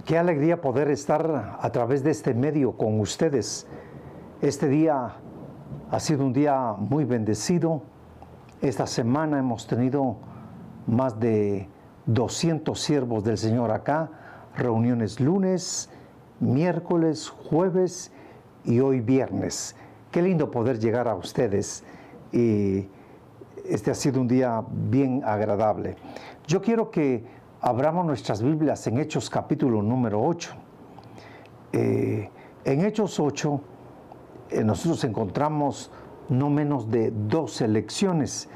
Qué alegría poder estar a través de este medio con ustedes. Este día ha sido un día muy bendecido. Esta semana hemos tenido más de 200 siervos del Señor acá, reuniones lunes, miércoles, jueves y hoy viernes. Qué lindo poder llegar a ustedes y este ha sido un día bien agradable. Yo quiero que abramos nuestras Biblias en Hechos capítulo número 8. En Hechos 8 nosotros encontramos no menos de 12 lecciones,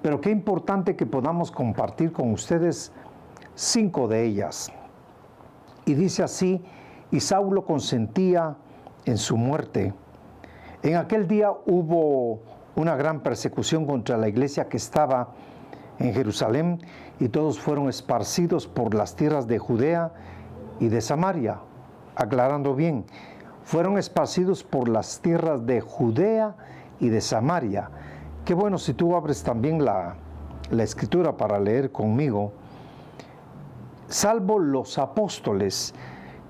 pero qué importante que podamos compartir con ustedes 5 de ellas. Y dice así: y Saulo consentía en su muerte. En aquel día hubo una gran persecución contra la iglesia que estaba en Jerusalén, y todos fueron esparcidos por las tierras de Judea y de Samaria. Aclarando bien, fueron esparcidos por las tierras de Judea y de Samaria. Qué bueno si tú abres también la escritura para leer conmigo. Salvo los apóstoles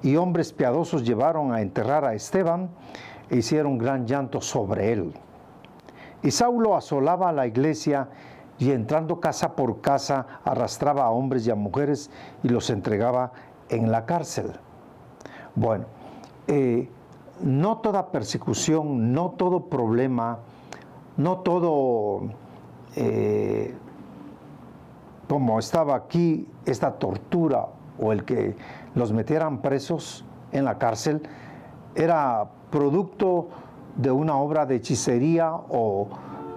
y hombres piadosos llevaron a enterrar a Esteban e hicieron gran llanto sobre él. Y Saulo asolaba a la iglesia y entrando casa por casa arrastraba a hombres y a mujeres y los entregaba en la cárcel. Bueno, no toda persecución, no todo problema, no todo, como estaba aquí, esta tortura o el que los metieran presos en la cárcel, era producto de una obra de hechicería o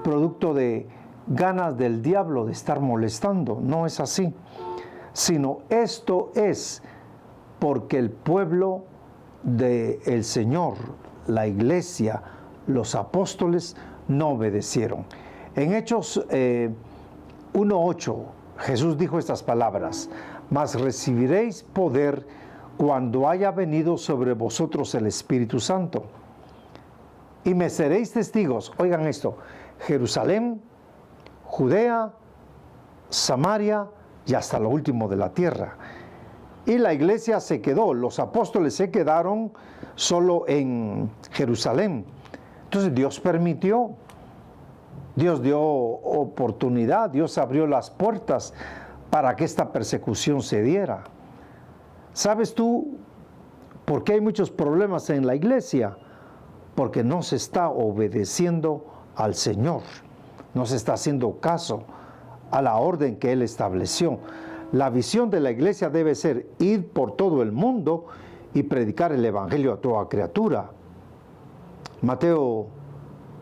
producto de ganas del diablo de estar molestando. No es así, sino esto es porque el pueblo del Señor, la iglesia, los apóstoles no obedecieron. En Hechos 1:8 Jesús dijo estas palabras: mas recibiréis poder cuando haya venido sobre vosotros el Espíritu Santo, y me seréis testigos. Oigan esto: Jerusalén, Judea, Samaria y hasta lo último de la tierra. Y la iglesia se quedó, los apóstoles se quedaron solo en Jerusalén. Entonces Dios permitió, Dios dio oportunidad, Dios abrió las puertas para que esta persecución se diera. ¿Sabes tú por qué hay muchos problemas en la iglesia? Porque no se está obedeciendo al Señor. No se está haciendo caso a la orden que Él estableció. La visión de la iglesia debe ser ir por todo el mundo y predicar el evangelio a toda criatura. Mateo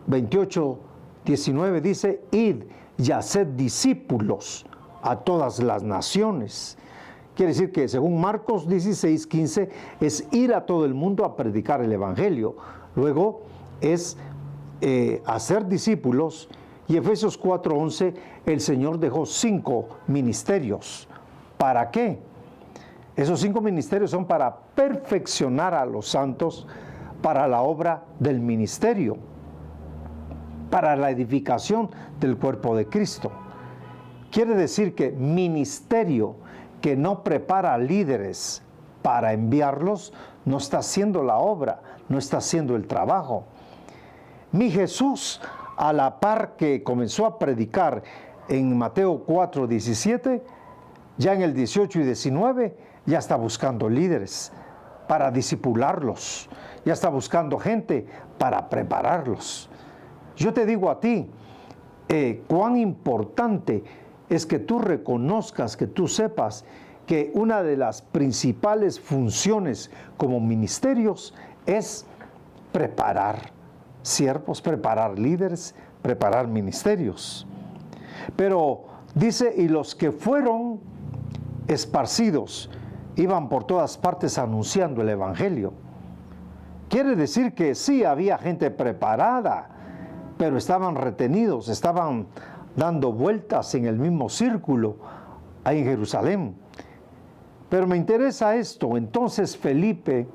28:19 dice: id y haced discípulos a todas las naciones. Quiere decir que según Marcos 16:15 es ir a todo el mundo a predicar el evangelio. Luego es hacer discípulos. Y Efesios 4:11, el Señor dejó 5 ministerios. ¿Para qué? Esos 5 ministerios son para perfeccionar a los santos para la obra del ministerio, para la edificación del cuerpo de Cristo. Quiere decir que ministerio que no prepara líderes para enviarlos, no está haciendo la obra, no está haciendo el trabajo. Mi Jesús, a la par que comenzó a predicar en Mateo 4:17, ya en el 18 y 19, ya está buscando líderes para discipularlos, ya está buscando gente para prepararlos. Yo te digo a ti, cuán importante es que tú reconozcas, que tú sepas que una de las principales funciones como ministerios es preparar siervos, preparar líderes, preparar ministerios. Pero dice: y los que fueron esparcidos iban por todas partes anunciando el evangelio. Quiere decir que sí había gente preparada, pero estaban retenidos, estaban dando vueltas en el mismo círculo ahí en Jerusalén. Pero me interesa esto. Entonces Felipe,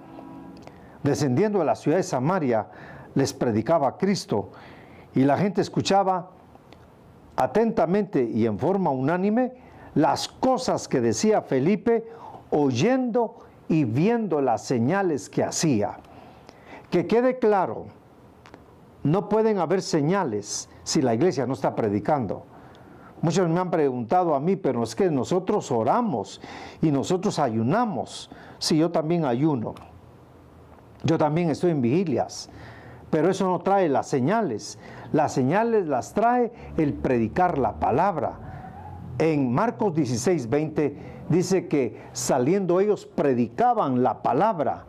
descendiendo de la ciudad de Samaria, les predicaba a Cristo, y la gente escuchaba atentamente y en forma unánime las cosas que decía Felipe, oyendo y viendo las señales que hacía. Que quede claro, no pueden haber señales si la iglesia no está predicando. Muchos me han preguntado a mí, pero es que nosotros oramos y nosotros ayunamos. Sí, yo también ayuno. Yo también estoy en vigilias. Pero eso no trae las señales. Las señales las trae el predicar la palabra. En Marcos 16:20 dice que saliendo ellos predicaban la palabra.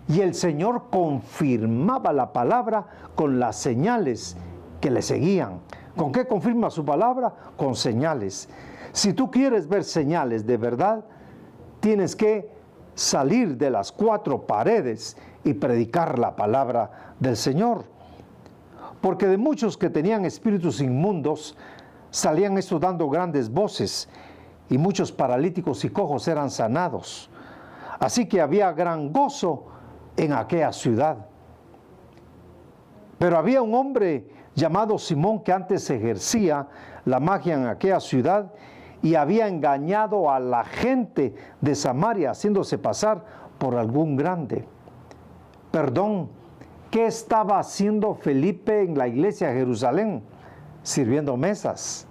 Y el Señor confirmaba la palabra con las señales que le seguían. ¿Con qué confirma su palabra? Con señales. Si tú quieres ver señales de verdad, tienes que salir de las cuatro paredes y predicar la palabra del Señor. Porque de muchos que tenían espíritus inmundos, salían estos dando grandes voces, y muchos paralíticos y cojos eran sanados. Así que había gran gozo en aquella ciudad. Pero había un hombre llamado Simón que antes ejercía la magia en aquella ciudad y había engañado a la gente de Samaria, haciéndose pasar por algún grande. Perdón, ¿qué estaba haciendo Felipe en la iglesia de Jerusalén? Sirviendo mesas,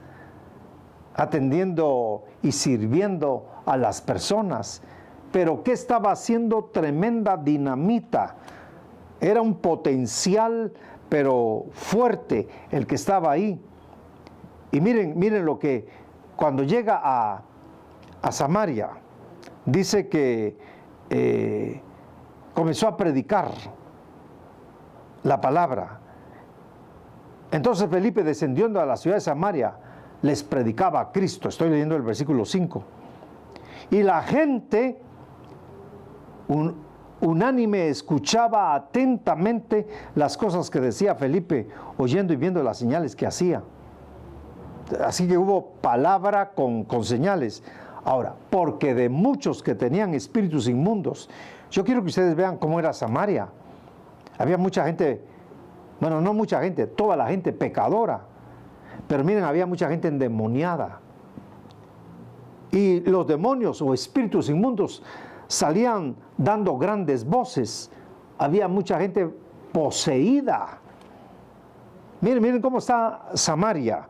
atendiendo y sirviendo a las personas. Pero ¿qué estaba haciendo? Tremenda dinamita. Era un potencial, pero fuerte, el que estaba ahí. Y miren lo que, cuando llega a Samaria, dice que comenzó a predicar la palabra. Entonces Felipe, descendiendo a la ciudad de Samaria, les predicaba a Cristo. Estoy leyendo el versículo 5. Y la gente unánime escuchaba atentamente las cosas que decía Felipe, oyendo y viendo las señales que hacía. Así que hubo palabra con señales. Ahora, porque de muchos que tenían espíritus inmundos, yo quiero que ustedes vean cómo era Samaria. Había mucha gente, bueno, no mucha gente, toda la gente pecadora. Pero miren, había mucha gente endemoniada. Y los demonios o espíritus inmundos salían dando grandes voces. Había mucha gente poseída. Miren cómo está Samaria.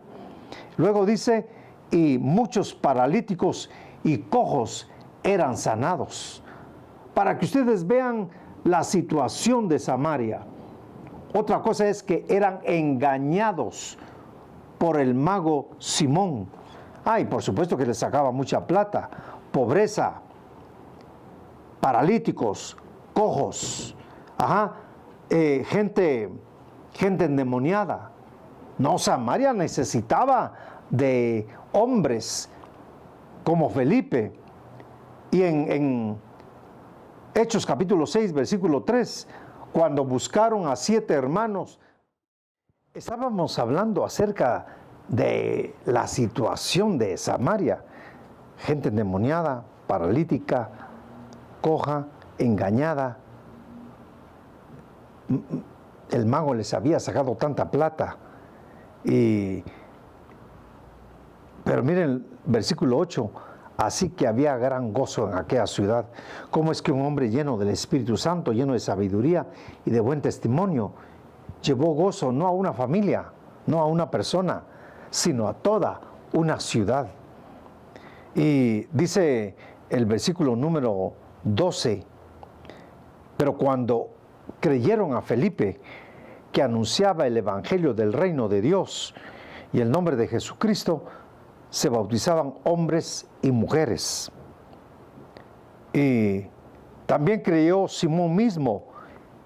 Luego dice, y muchos paralíticos y cojos eran sanados. Para que ustedes vean la situación de Samaria. Otra cosa es que eran engañados por el mago Simón. Y por supuesto que les sacaba mucha plata. Pobreza, paralíticos, cojos, gente endemoniada. No, Samaria necesitaba de hombres como Felipe. Y en Hechos capítulo 6, versículo 3, cuando buscaron a 7 hermanos, estábamos hablando acerca de la situación de Samaria. Gente endemoniada, paralítica, coja, engañada. El mago les había sacado tanta plata. Pero miren el versículo 8, así que había gran gozo en aquella ciudad. ¿Cómo es que un hombre lleno del Espíritu Santo, lleno de sabiduría y de buen testimonio, llevó gozo no a una familia, no a una persona, sino a toda una ciudad? Y dice el versículo número 12, pero cuando creyeron a Felipe, que anunciaba el evangelio del reino de Dios y el nombre de Jesucristo, se bautizaban hombres y mujeres. Y también creyó Simón mismo,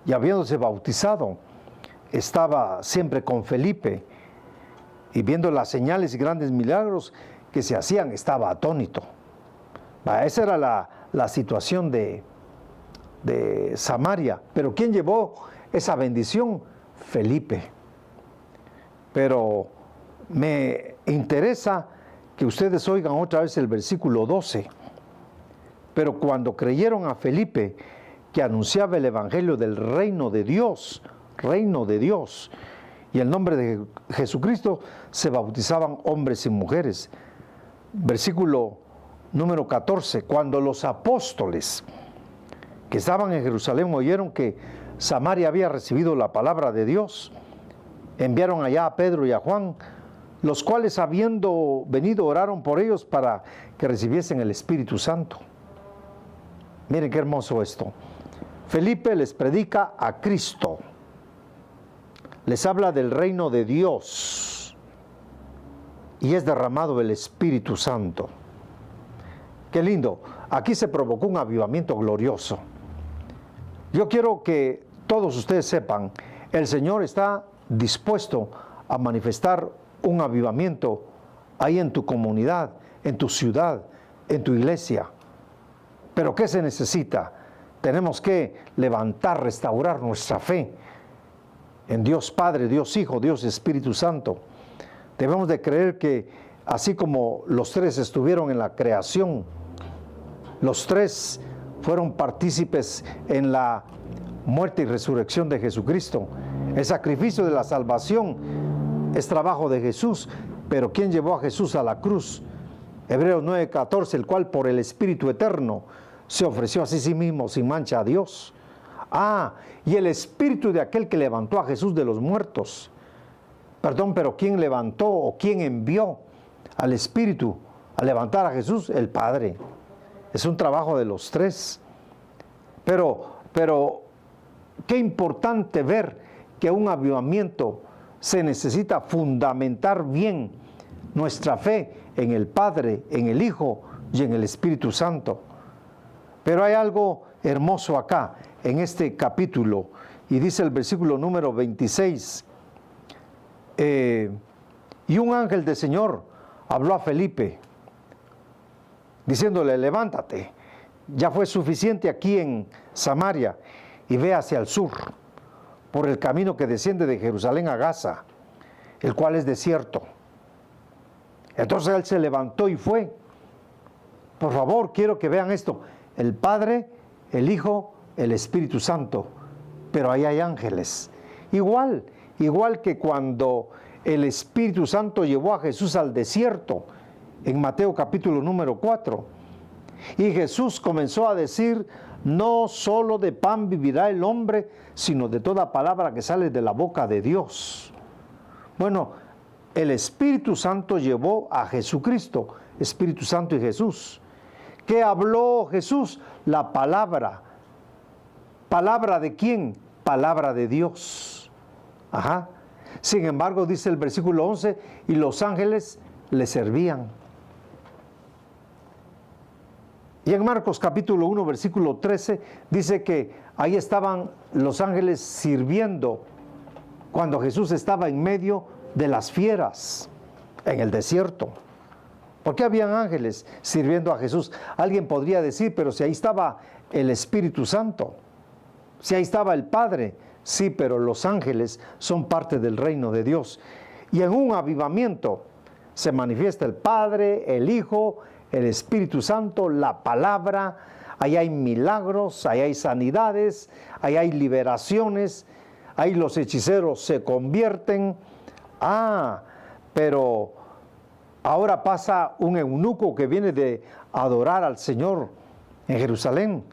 y habiéndose bautizado, estaba siempre con Felipe, y viendo las señales y grandes milagros que se hacían, estaba atónito. Esa era la situación de Samaria. Pero ¿quién llevó esa bendición? Felipe. Pero me interesa que ustedes oigan otra vez el versículo 12. Pero cuando creyeron a Felipe, que anunciaba el evangelio del reino de Dios, y el nombre de Jesucristo, se bautizaban hombres y mujeres. Versículo número 14, cuando los apóstoles que estaban en Jerusalén oyeron que Samaria había recibido la palabra de Dios, enviaron allá a Pedro y a Juan, los cuales habiendo venido oraron por ellos para que recibiesen el Espíritu Santo. Miren qué hermoso esto. Felipe les predica a Cristo, les habla del reino de Dios y es derramado el Espíritu Santo. Qué lindo, aquí se provocó un avivamiento glorioso. Yo quiero que todos ustedes sepan, el Señor está dispuesto a manifestar un avivamiento ahí en tu comunidad, en tu ciudad, en tu iglesia. Pero ¿qué se necesita? Tenemos que levantar, restaurar nuestra fe en Dios Padre, Dios Hijo, Dios Espíritu Santo. Debemos de creer que así como los tres estuvieron en la creación, los tres fueron partícipes en la muerte y resurrección de Jesucristo. El sacrificio de la salvación es trabajo de Jesús, pero ¿quién llevó a Jesús a la cruz? Hebreos 9:14, el cual por el Espíritu Eterno se ofreció a sí mismo sin mancha a Dios. Y el Espíritu de aquel que levantó a Jesús de los muertos. Perdón, pero ¿quién levantó o quién envió al Espíritu a levantar a Jesús? El Padre. Es un trabajo de los tres. Pero qué importante ver que un avivamiento se necesita fundamentar bien nuestra fe en el Padre, en el Hijo y en el Espíritu Santo. Pero hay algo hermoso acá, en este capítulo, y dice el versículo número 26, y un ángel del Señor habló a Felipe, diciéndole, levántate, ya fue suficiente aquí en Samaria, y ve hacia el sur, por el camino que desciende de Jerusalén a Gaza, el cual es desierto. Entonces él se levantó y fue. Por favor, quiero que vean esto. El Padre, el Hijo, el Espíritu Santo. Pero ahí hay ángeles. Igual que cuando el Espíritu Santo llevó a Jesús al desierto, en Mateo capítulo número 4. Y Jesús comenzó a decir, no solo de pan vivirá el hombre, sino de toda palabra que sale de la boca de Dios. Bueno, el Espíritu Santo llevó a Jesucristo, Espíritu Santo y Jesús. ¿Qué habló Jesús? La palabra. ¿Palabra de quién? Palabra de Dios. Sin embargo, dice el versículo 11, y los ángeles le servían. Y en Marcos capítulo 1, versículo 13, dice que ahí estaban los ángeles sirviendo cuando Jesús estaba en medio de las fieras, en el desierto. ¿Por qué habían ángeles sirviendo a Jesús? Alguien podría decir, pero si ahí estaba el Espíritu Santo, si ahí estaba el Padre, sí, pero los ángeles son parte del reino de Dios. Y en un avivamiento se manifiesta el Padre, el Hijo, el Espíritu Santo, la palabra. Ahí hay milagros, ahí hay sanidades, ahí hay liberaciones, ahí los hechiceros se convierten. Pero ahora pasa un eunuco que viene de adorar al Señor en Jerusalén.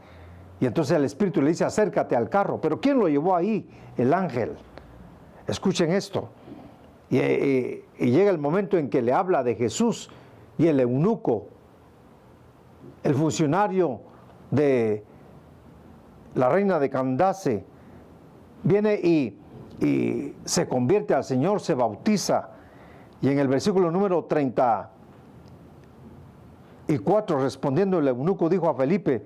Y entonces el Espíritu le dice, acércate al carro. ¿Pero quién lo llevó ahí? El ángel. Escuchen esto. Y llega el momento en que le habla de Jesús y el eunuco, el funcionario de la reina de Candace, viene y se convierte al Señor, se bautiza. Y en el versículo número 34, respondiendo el eunuco, dijo a Felipe,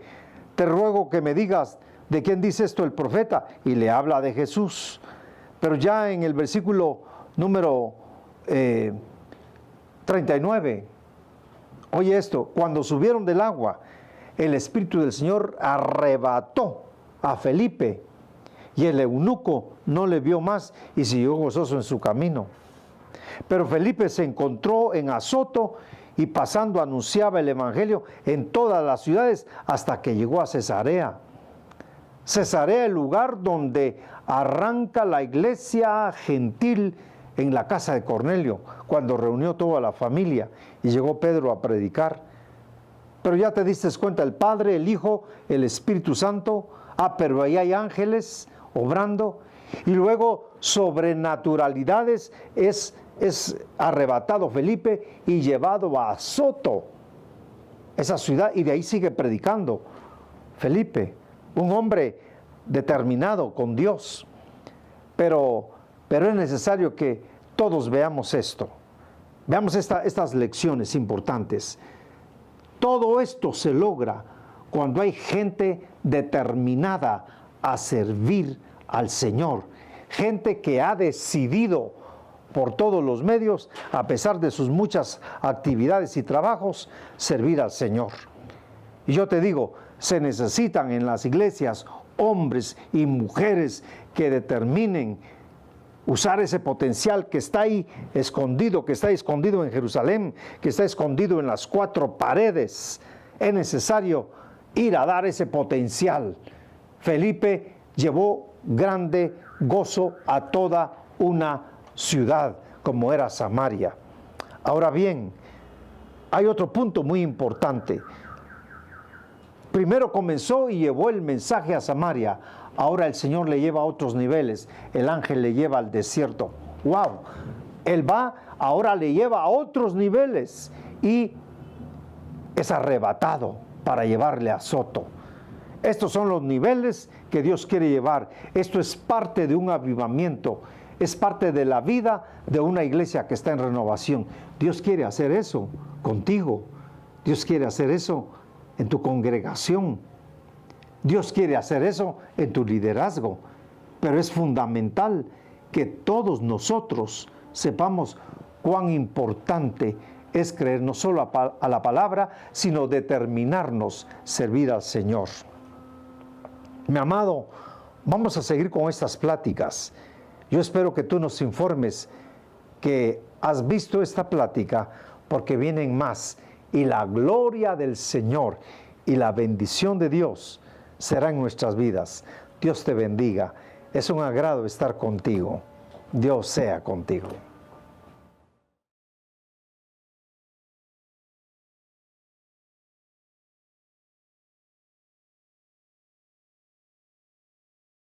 te ruego que me digas de quién dice esto el profeta, y le habla de Jesús. Pero ya en el versículo número 39, oye esto, cuando subieron del agua, el Espíritu del Señor arrebató a Felipe, y el eunuco no le vio más y siguió gozoso en su camino. Pero Felipe se encontró en Azoto y pasando anunciaba el evangelio en todas las ciudades hasta que llegó a Cesarea. Cesarea, el lugar donde arranca la iglesia gentil en la casa de Cornelio, cuando reunió toda la familia y llegó Pedro a predicar. Pero ya te diste cuenta, el Padre, el Hijo, el Espíritu Santo, pero ahí hay ángeles obrando, y luego sobrenaturalidades, es arrebatado Felipe y llevado a Azoto, esa ciudad, y de ahí sigue predicando Felipe, un hombre determinado con Dios. Pero es necesario que todos veamos esto, veamos estas lecciones importantes. Todo esto se logra cuando hay gente determinada a servir al Señor, gente que ha decidido por todos los medios, a pesar de sus muchas actividades y trabajos, servir al Señor. Y yo te digo, se necesitan en las iglesias hombres y mujeres que determinen usar ese potencial que está ahí escondido, que está escondido en Jerusalén, que está escondido en las 4 paredes. Es necesario ir a dar ese potencial. Felipe llevó grande gozo a toda una ciudad como era Samaria. Ahora bien, hay otro punto muy importante. Primero comenzó y llevó el mensaje a Samaria. Ahora el Señor le lleva a otros niveles. El ángel le lleva al desierto. ¡Wow! Él va, ahora le lleva a otros niveles y es arrebatado para llevarle a Azoto. Estos son los niveles que Dios quiere llevar. Esto es parte de un avivamiento. Es parte de la vida de una iglesia que está en renovación. Dios quiere hacer eso contigo. Dios quiere hacer eso en tu congregación. Dios quiere hacer eso en tu liderazgo. Pero es fundamental que todos nosotros sepamos cuán importante es creer no solo a la palabra, sino determinarnos servir al Señor. Mi amado, vamos a seguir con estas pláticas. Yo espero que tú nos informes que has visto esta plática, porque vienen más, y la gloria del Señor y la bendición de Dios será en nuestras vidas. Dios te bendiga. Es un agrado estar contigo. Dios sea contigo.